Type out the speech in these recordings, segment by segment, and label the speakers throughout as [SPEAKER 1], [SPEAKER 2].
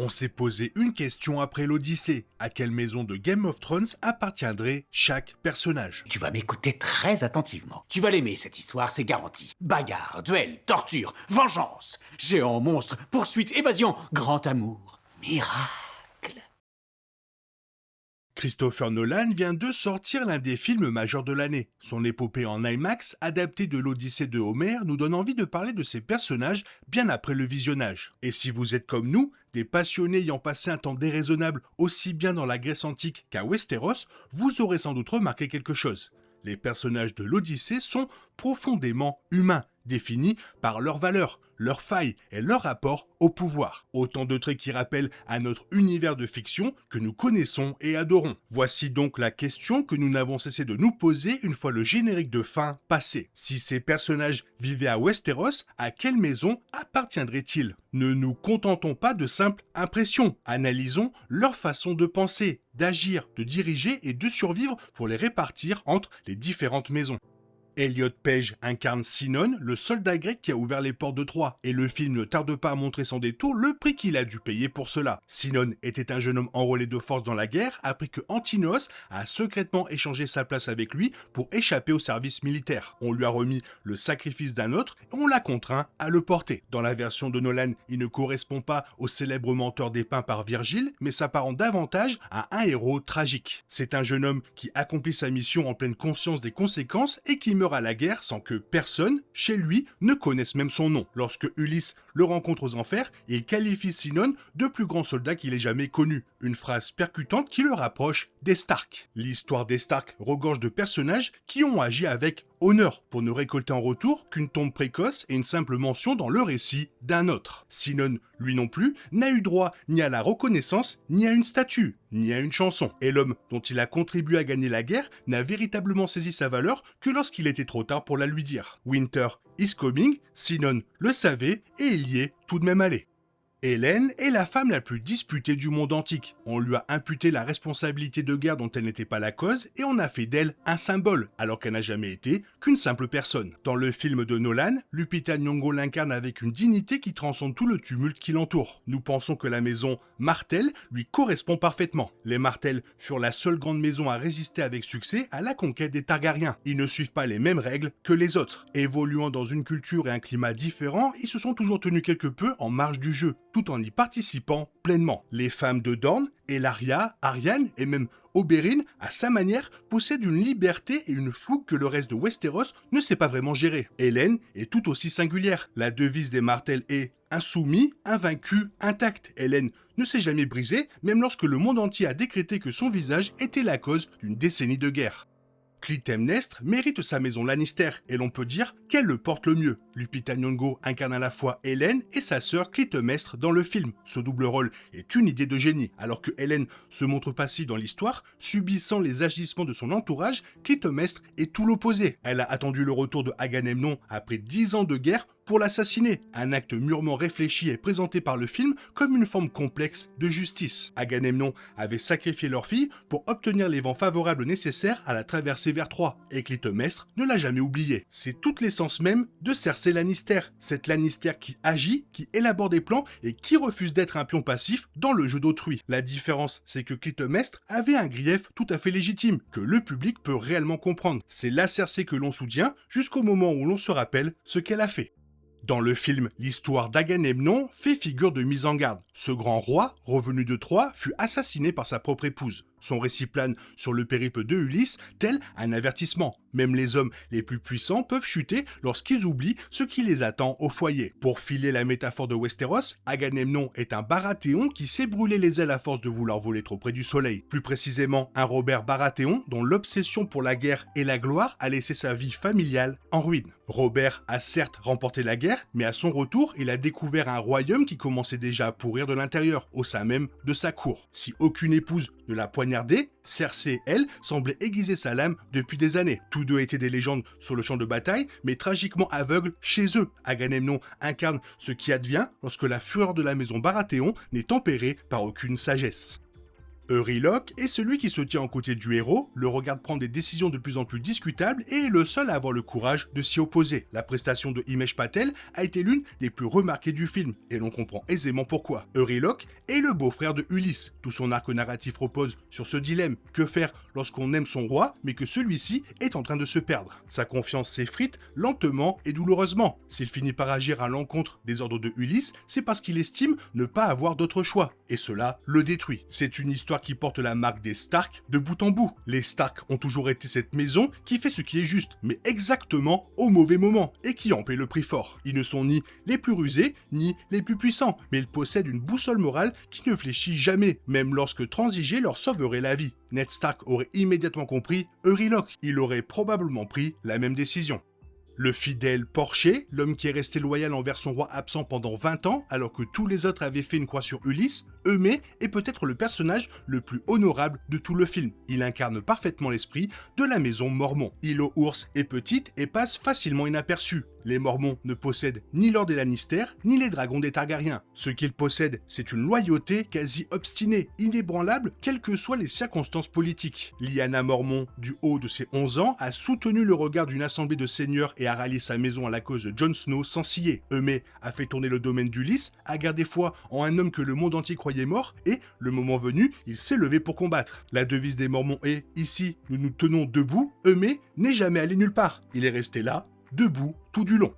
[SPEAKER 1] On s'est posé une question après l'Odyssée. À quelle maison de Game of Thrones appartiendrait chaque personnage?
[SPEAKER 2] Tu vas m'écouter très attentivement. Tu vas l'aimer, cette histoire, c'est garanti. Bagarre, duel, torture, vengeance, géant, monstre, poursuite, évasion, grand amour, miracle.
[SPEAKER 1] Christopher Nolan vient de sortir l'un des films majeurs de l'année. Son épopée en IMAX, adaptée de l'Odyssée de Homère, nous donne envie de parler de ces personnages bien après le visionnage. Et si vous êtes comme nous, des passionnés ayant passé un temps déraisonnable aussi bien dans la Grèce antique qu'à Westeros, vous aurez sans doute remarqué quelque chose. Les personnages de l'Odyssée sont profondément humains, définis par leurs valeurs, leurs failles et leur rapport au pouvoir. Autant de traits qui rappellent à notre univers de fiction que nous connaissons et adorons. Voici donc la question que nous n'avons cessé de nous poser une fois le générique de fin passé. Si ces personnages vivaient à Westeros, à quelle maison appartiendraient-ils? Ne nous contentons pas de simples impressions, analysons leur façon de penser, d'agir, de diriger et de survivre pour les répartir entre les différentes maisons. Elliot Page incarne Sinon, le soldat grec qui a ouvert les portes de Troie, et le film ne tarde pas à montrer sans détour le prix qu'il a dû payer pour cela. Sinon était un jeune homme enrôlé de force dans la guerre, après que Antinos a secrètement échangé sa place avec lui pour échapper au service militaire. On lui a remis le sacrifice d'un autre et on l'a contraint à le porter. Dans la version de Nolan, il ne correspond pas au célèbre menteur dépeint par Virgile, mais s'apparente davantage à un héros tragique. C'est un jeune homme qui accomplit sa mission en pleine conscience des conséquences et qui meurt à la guerre sans que personne, chez lui, ne connaisse même son nom. Lorsque Ulysse le rencontre aux enfers, il qualifie Sinon de plus grand soldat qu'il ait jamais connu, une phrase percutante qui le rapproche des Stark. L'histoire des Stark regorge de personnages qui ont agi avec honneur pour ne récolter en retour qu'une tombe précoce et une simple mention dans le récit d'un autre. Sinon, lui non plus, n'a eu droit ni à la reconnaissance, ni à une statue, ni à une chanson. Et l'homme dont il a contribué à gagner la guerre n'a véritablement saisi sa valeur que lorsqu'il était trop tard pour la lui dire. Winter is coming, Sinon le savait et il y est tout de même allé. Hélène est la femme la plus disputée du monde antique. On lui a imputé la responsabilité de guerre dont elle n'était pas la cause et on a fait d'elle un symbole, alors qu'elle n'a jamais été qu'une simple personne. Dans le film de Nolan, Lupita Nyong'o l'incarne avec une dignité qui transcende tout le tumulte qui l'entoure. Nous pensons que la maison Martell lui correspond parfaitement. Les Martell furent la seule grande maison à résister avec succès à la conquête des Targaryens. Ils ne suivent pas les mêmes règles que les autres. Évoluant dans une culture et un climat différents, ils se sont toujours tenus quelque peu en marge du jeu, tout en y participant pleinement. Les femmes de Dorne, Ellaria, Arianne et même Oberyn, à sa manière, possèdent une liberté et une fougue que le reste de Westeros ne sait pas vraiment gérer. Hélène est tout aussi singulière. La devise des Martell est « insoumis, invaincu, intact ». Hélène ne s'est jamais brisée, même lorsque le monde entier a décrété que son visage était la cause d'une décennie de guerre. Clytemnestre mérite sa maison Lannister, et l'on peut dire qu'elle le porte le mieux. Lupita Nyong'o incarne à la fois Hélène et sa sœur Clytemnestre dans le film. Ce double rôle est une idée de génie. Alors que Hélène se montre passive dans l'histoire, subissant les agissements de son entourage, Clytemnestre est tout l'opposé. Elle a attendu le retour de Agamemnon après 10 ans de guerre pour l'assassiner. Un acte mûrement réfléchi et présenté par le film comme une forme complexe de justice. Agamemnon avait sacrifié leur fille pour obtenir les vents favorables nécessaires à la traversée vers Troie, et Clytemnestre ne l'a jamais oublié. C'est toute l'essence même de Cersei Lannister, cette Lannister qui agit, qui élabore des plans et qui refuse d'être un pion passif dans le jeu d'autrui. La différence, c'est que Clytemnestre avait un grief tout à fait légitime, que le public peut réellement comprendre. C'est la Cersei que l'on soutient jusqu'au moment où l'on se rappelle ce qu'elle a fait. Dans le film, l'histoire d'Agamemnon fait figure de mise en garde. Ce grand roi, revenu de Troie, fut assassiné par sa propre épouse. Son récit plane sur le périple de Ulysse, tel un avertissement. Même les hommes les plus puissants peuvent chuter lorsqu'ils oublient ce qui les attend au foyer. Pour filer la métaphore de Westeros, Agamemnon est un Baratheon qui s'est brûlé les ailes à force de vouloir voler trop près du soleil. Plus précisément, un Robert Baratheon dont l'obsession pour la guerre et la gloire a laissé sa vie familiale en ruine. Robert a certes remporté la guerre, mais à son retour, il a découvert un royaume qui commençait déjà à pourrir de l'intérieur, au sein même de sa cour. Si aucune épouse ne l'a poignardé, Cersei, elle, semblait aiguiser sa lame depuis des années. Tous deux étaient des légendes sur le champ de bataille, mais tragiquement aveugles chez eux. Agamemnon incarne ce qui advient lorsque la fureur de la maison Baratheon n'est tempérée par aucune sagesse. Eury Locke est celui qui se tient aux côtés du héros, le regarde prendre des décisions de plus en plus discutables et est le seul à avoir le courage de s'y opposer. La prestation de Himesh Patel a été l'une des plus remarquées du film, et l'on comprend aisément pourquoi. Eury Locke est le beau-frère de Ulysse. Tout son arc narratif repose sur ce dilemme. Que faire lorsqu'on aime son roi, mais que celui-ci est en train de se perdre? Sa confiance s'effrite lentement et douloureusement. S'il finit par agir à l'encontre des ordres de Ulysse, c'est parce qu'il estime ne pas avoir d'autre choix. Et cela le détruit. C'est une histoire qui porte la marque des Stark de bout en bout. Les Stark ont toujours été cette maison qui fait ce qui est juste, mais exactement au mauvais moment, et qui en paie le prix fort. Ils ne sont ni les plus rusés, ni les plus puissants, mais ils possèdent une boussole morale qui ne fléchit jamais, même lorsque transiger leur sauverait la vie. Ned Stark aurait immédiatement compris Eury Locke. Il aurait probablement pris la même décision. Le fidèle Porcher, l'homme qui est resté loyal envers son roi absent pendant 20 ans, alors que tous les autres avaient fait une croix sur Ulysse, Eumée est peut-être le personnage le plus honorable de tout le film. Il incarne parfaitement l'esprit de la maison Mormont. Îlot Ours est petite et passe facilement inaperçue. Les Mormons ne possèdent ni l'or des Lannister, ni les dragons des Targaryens. Ce qu'ils possèdent, c'est une loyauté quasi obstinée, inébranlable, quelles que soient les circonstances politiques. Lyanna Mormont, du haut de ses 11 ans, a soutenu le regard d'une assemblée de seigneurs et a rallié sa maison à la cause de Jon Snow sans ciller. Eumée a fait tourner le domaine d'Ulysse, a gardé foi en un homme que le monde entier croyait mort, et, le moment venu, il s'est levé pour combattre. La devise des Mormons est « Ici, nous nous tenons debout », Eumée n'est jamais allé nulle part. Il est resté là, debout, tout du long.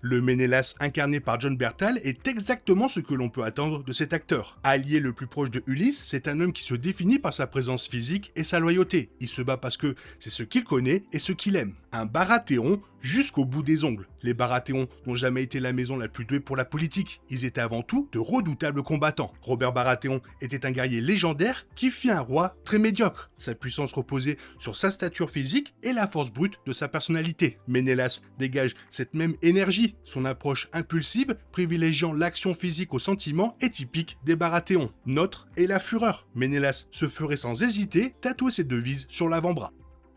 [SPEAKER 1] Le Ménélas incarné par Jon Bernthal est exactement ce que l'on peut attendre de cet acteur. Allié le plus proche de Ulysse, c'est un homme qui se définit par sa présence physique et sa loyauté. Il se bat parce que c'est ce qu'il connaît et ce qu'il aime. Un Baratheon jusqu'au bout des ongles. Les Baratheons n'ont jamais été la maison la plus douée pour la politique. Ils étaient avant tout de redoutables combattants. Robert Baratheon était un guerrier légendaire qui fit un roi très médiocre. Sa puissance reposait sur sa stature physique et la force brute de sa personnalité. Ménélas dégage cette même énergie. Son approche impulsive, privilégiant l'action physique au sentiment, est typique des Baratheons. Notre est la fureur. Ménélas se ferait sans hésiter tatouer ses devises sur l'avant-bras.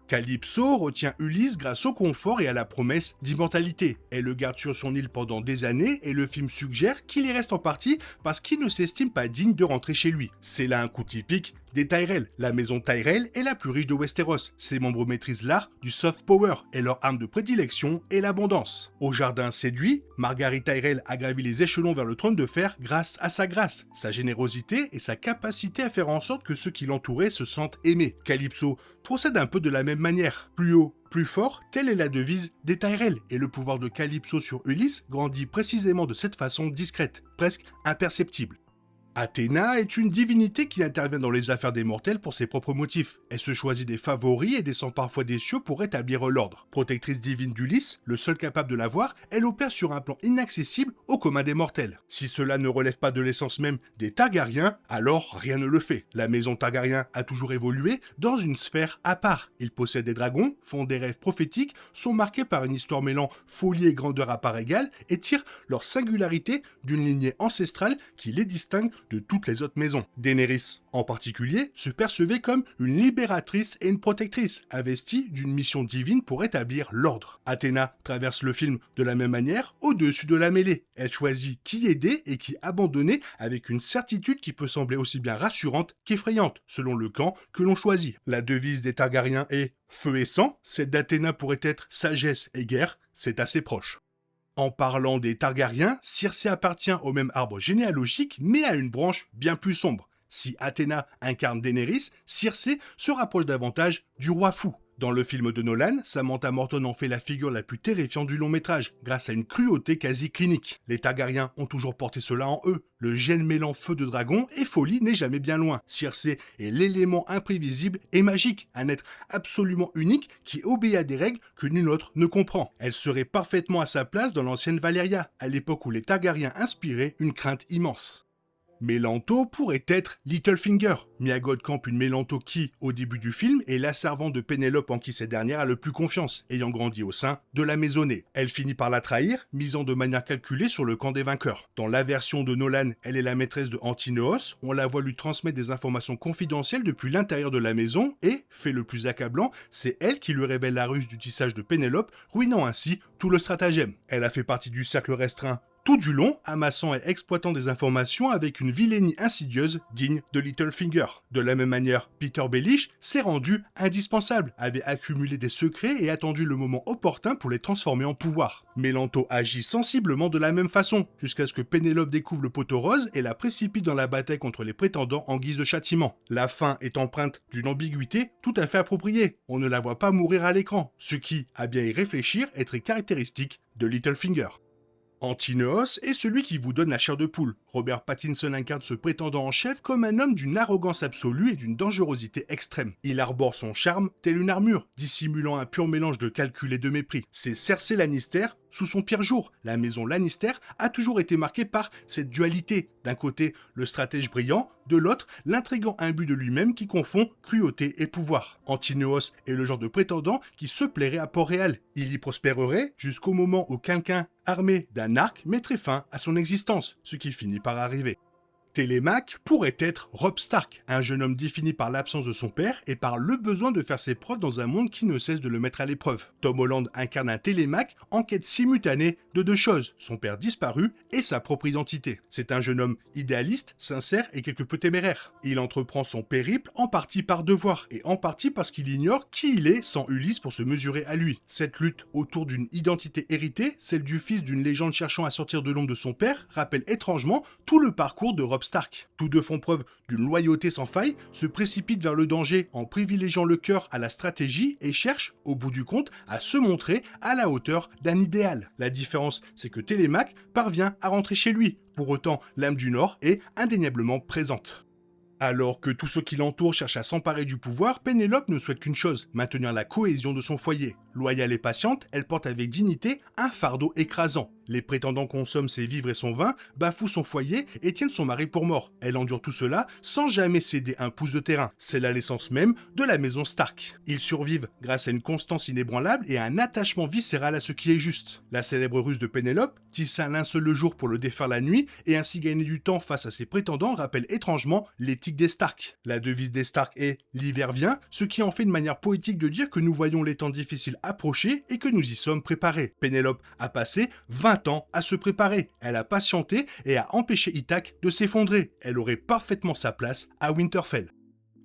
[SPEAKER 1] Calypso retient Ulysse grâce au confort et à la promesse d'immortalité. Elle le garde sur son île pendant des années et le film suggère qu'il y reste en partie parce qu'il ne s'estime pas digne de rentrer chez lui. C'est là un coup typique des Tyrell. La maison Tyrell est la plus riche de Westeros. Ses membres maîtrisent l'art du soft power et leur arme de prédilection est l'abondance. Au jardin séduit, Margaery Tyrell a gravi les échelons vers le trône de fer grâce à sa grâce, sa générosité et sa capacité à faire en sorte que ceux qui l'entouraient se sentent aimés. Calypso procède un peu de la même manière. Plus haut, plus fort, telle est la devise des Tyrell, et le pouvoir de Calypso sur Ulysse grandit précisément de cette façon discrète, presque imperceptible. Athéna est une divinité qui intervient dans les affaires des mortels pour ses propres motifs. Elle se choisit des favoris et descend parfois des cieux pour rétablir l'ordre. Protectrice divine d'Ulysse, le seul capable de la voir, elle opère sur un plan inaccessible au commun des mortels. Si cela ne relève pas de l'essence même des Targaryens, alors rien ne le fait. La maison Targaryen a toujours évolué dans une sphère à part. Ils possèdent des dragons, font des rêves prophétiques, sont marqués par une histoire mêlant folie et grandeur à part égale et tirent leur singularité d'une lignée ancestrale qui les distingue de toutes les autres maisons. Daenerys, en particulier, se percevait comme une libératrice et une protectrice, investie d'une mission divine pour établir l'ordre. Athéna traverse le film de la même manière, au-dessus de la mêlée. Elle choisit qui aider et qui abandonner avec une certitude qui peut sembler aussi bien rassurante qu'effrayante, selon le camp que l'on choisit. La devise des Targaryens est « Feu et sang », celle d'Athéna pourrait être « Sagesse et guerre », c'est assez proche. En parlant des Targaryens, Circé appartient au même arbre généalogique, mais à une branche bien plus sombre. Si Athéna incarne Daenerys, Circé se rapproche davantage du roi fou. Dans le film de Nolan, Samantha Morton en fait la figure la plus terrifiante du long métrage, grâce à une cruauté quasi clinique. Les Targaryens ont toujours porté cela en eux. Le gène mêlant feu de dragon et folie n'est jamais bien loin. Circé est l'élément imprévisible et magique, un être absolument unique qui obéit à des règles que nul autre ne comprend. Elle serait parfaitement à sa place dans l'ancienne Valyria, à l'époque où les Targaryens inspiraient une crainte immense. Mélanto pourrait être Littlefinger. Mia Goth campe une Mélanto qui, au début du film, est la servante de Pénélope en qui cette dernière a le plus confiance, ayant grandi au sein de la maisonnée. Elle finit par la trahir, misant de manière calculée sur le camp des vainqueurs. Dans la version de Nolan, elle est la maîtresse de Antineos, on la voit lui transmettre des informations confidentielles depuis l'intérieur de la maison, et, fait le plus accablant, c'est elle qui lui révèle la ruse du tissage de Pénélope, ruinant ainsi tout le stratagème. Elle a fait partie du cercle restreint tout du long amassant et exploitant des informations avec une vilainie insidieuse digne de Littlefinger. De la même manière, Peter Baelish s'est rendu indispensable, avait accumulé des secrets et attendu le moment opportun pour les transformer en pouvoir. Mélanto agit sensiblement de la même façon, jusqu'à ce que Pénélope découvre le poteau rose et la précipite dans la bataille contre les prétendants en guise de châtiment. La fin est empreinte d'une ambiguïté tout à fait appropriée. On ne la voit pas mourir à l'écran, ce qui, à bien y réfléchir, est très caractéristique de Littlefinger. Antineos est celui qui vous donne la chair de poule. Robert Pattinson incarne ce prétendant en chef comme un homme d'une arrogance absolue et d'une dangerosité extrême. Il arbore son charme tel une armure, dissimulant un pur mélange de calcul et de mépris. C'est Cersei Lannister sous son pire jour. La maison Lannister a toujours été marquée par cette dualité. D'un côté, le stratège brillant, de l'autre, l'intrigant imbu de lui-même qui confond cruauté et pouvoir. Antineos est le genre de prétendant qui se plairait à Port-Réal. Il y prospérerait jusqu'au moment où quelqu'un armé d'un arc mettrait fin à son existence, ce qui finit par arriver. Télémaque pourrait être Robb Stark, un jeune homme défini par l'absence de son père et par le besoin de faire ses preuves dans un monde qui ne cesse de le mettre à l'épreuve. Tom Holland incarne un Télémaque en quête simultanée de deux choses, son père disparu et sa propre identité. C'est un jeune homme idéaliste, sincère et quelque peu téméraire. Il entreprend son périple en partie par devoir et en partie parce qu'il ignore qui il est sans Ulysse pour se mesurer à lui. Cette lutte autour d'une identité héritée, celle du fils d'une légende cherchant à sortir de l'ombre de son père, rappelle étrangement tout le parcours de Robb Stark. Tous deux font preuve d'une loyauté sans faille, se précipitent vers le danger en privilégiant le cœur à la stratégie et cherchent, au bout du compte, à se montrer à la hauteur d'un idéal. La différence, c'est que Télémaque parvient à rentrer chez lui. Pour autant, l'âme du Nord est indéniablement présente. Alors que tous ceux qui l'entourent cherchent à s'emparer du pouvoir, Pénélope ne souhaite qu'une chose, maintenir la cohésion de son foyer. Loyale et patiente, elle porte avec dignité un fardeau écrasant. Les prétendants consomment ses vivres et son vin, bafouent son foyer et tiennent son mari pour mort. Elle endure tout cela sans jamais céder un pouce de terrain. C'est là l'essence même de la maison Stark. Ils survivent grâce à une constance inébranlable et à un attachement viscéral à ce qui est juste. La célèbre ruse de Pénélope, tisser un linceul le jour pour le défaire la nuit et ainsi gagner du temps face à ses prétendants, rappelle étrangement l'éthique des Stark. La devise des Stark est « l'hiver vient », ce qui en fait une manière poétique de dire que nous voyons les temps difficiles approcher et que nous y sommes préparés. Pénélope a passé 20 ans à se préparer. Elle a patienté et a empêché Ithaque de s'effondrer. Elle aurait parfaitement sa place à Winterfell.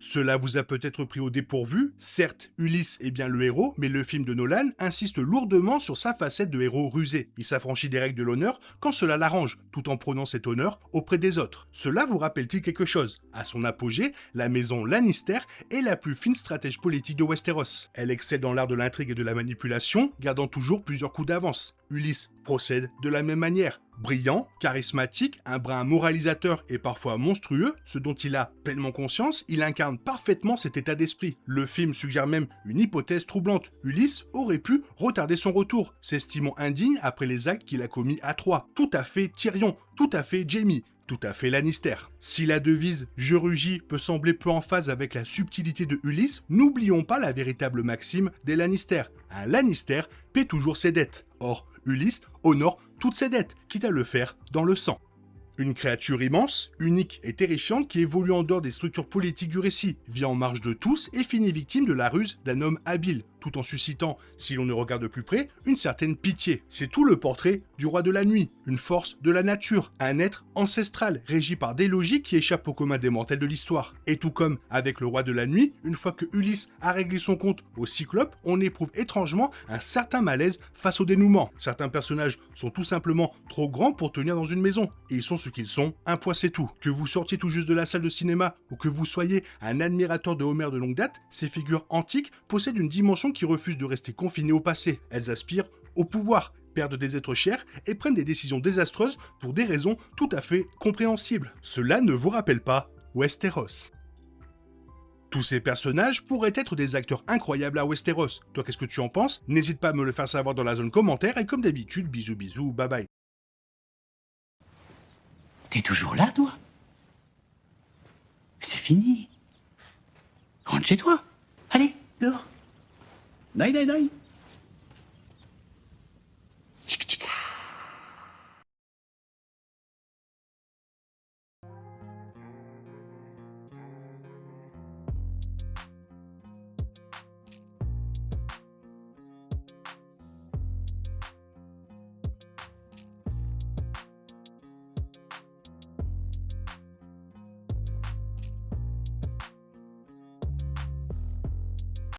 [SPEAKER 1] Cela vous a peut-être pris au dépourvu. Certes, Ulysse est bien le héros, mais le film de Nolan insiste lourdement sur sa facette de héros rusé. Il s'affranchit des règles de l'honneur quand cela l'arrange, tout en prônant cet honneur auprès des autres. Cela vous rappelle-t-il quelque chose? À son apogée, la maison Lannister est la plus fine stratège politique de Westeros. Elle excelle dans l'art de l'intrigue et de la manipulation, gardant toujours plusieurs coups d'avance. Ulysse procède de la même manière. Brillant, charismatique, un brin moralisateur et parfois monstrueux, ce dont il a pleinement conscience, il incarne parfaitement cet état d'esprit. Le film suggère même une hypothèse troublante. Ulysse aurait pu retarder son retour, s'estimant indigne après les actes qu'il a commis à Troie. Tout à fait Tyrion, tout à fait Jaime, tout à fait Lannister. Si la devise « Je rugis » peut sembler peu en phase avec la subtilité de Ulysse, n'oublions pas la véritable maxime des Lannister. Un Lannister paie toujours ses dettes. Or, Ulysse honore toutes ses dettes, quitte à le faire dans le sang. Une créature immense, unique et terrifiante qui évolue en dehors des structures politiques du récit, vit en marge de tous et finit victime de la ruse d'un homme habile, tout en suscitant, si l'on ne regarde de plus près, une certaine pitié. C'est tout le portrait du roi de la nuit, une force de la nature, un être ancestral, régi par des logiques qui échappent au commun des mortels de l'histoire. Et tout comme avec le roi de la nuit, une fois que Ulysse a réglé son compte au Cyclope, on éprouve étrangement un certain malaise face au dénouement. Certains personnages sont tout simplement trop grands pour tenir dans une maison, et ils sont ce qu'ils sont, un poids c'est tout. Que vous sortiez tout juste de la salle de cinéma, ou que vous soyez un admirateur de Homère de longue date, ces figures antiques possèdent une dimension qui refuse de rester confinées au passé. Elles aspirent au pouvoir, perdent des êtres chers et prennent des décisions désastreuses pour des raisons tout à fait compréhensibles. Cela ne vous rappelle pas Westeros? Tous ces personnages pourraient être des acteurs incroyables à Westeros. Toi, qu'est-ce que tu en penses? N'hésite pas à me le faire savoir dans la zone commentaire et comme d'habitude, bisous bisous, bye bye.
[SPEAKER 2] T'es toujours là, toi? C'est fini. Rentre chez toi. Allez, dehors. Dai, dai, dai.